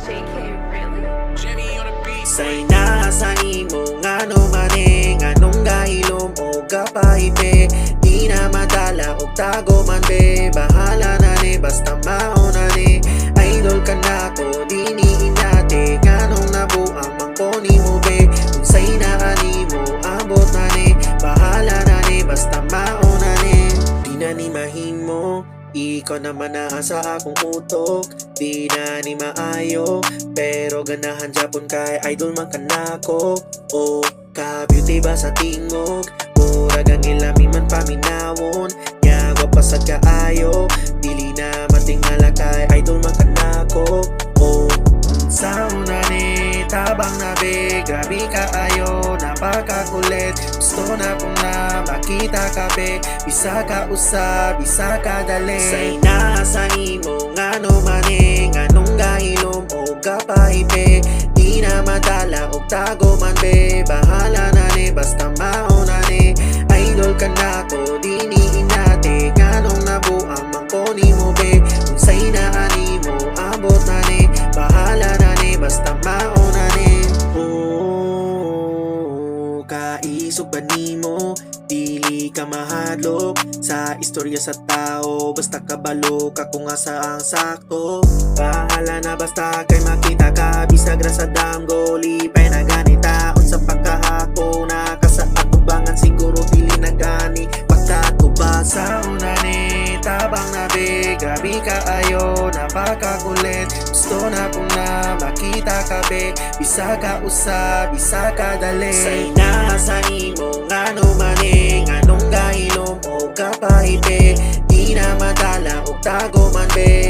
JK, really? Say na sa imo nga no maning anong gahilom o kapaipe. Di na madala og tago man be. Bahala na ni basta mauna ni. Idol ka na ko di ni inate. Nganong nabuang mangkoni mo be. Kung say na animo abot na ni. Bahala na ni basta mauna ni. Di na ni mahimo. Ikaw naman na sa akong utok. Di na ni maayo. Pero ganahan Japon kay idol man kanako. O ka-beauty ba sa tingog? Murag ang ilami man paminawon. Yawa pa sa kaayo. Dili na matingala kay idol man kanako. O sa una ni tabang na be. Grabe kaayo, napakakulit. Gusto na kong na makita ka be. Bisa ka usab, bisa ka dali. Say na sa imo nga no maning anong gahilom o kapaipe. Di na madala og tago man be. Bahala na ni basta mauna ni. Idol ka na ko di ni inate. Nganong nabuang mangkoni mo be. Kung say na animo abot na ni. Bahala na ni basta mauna ni. Oh, kaisog ba nimo? Dili ka mahadlok sa istorya sa tao. Basta kabalo ka kung asa ang sakto. Bahala na basta kay makita ka. Bisag ra sa damgo, lipay na ganita. Unsa pagkahako na ka sa atubangan. Siguro dili na gani pagkatuba sa una ni tabang na be. Grabe ka ayo, napakakulit. Gusto na kung na makita ka be. Bisa ka usab, bisa ka dali. Say na sa imo nga no maning anong gahilom o kapaipe. Di na madala og tago man be.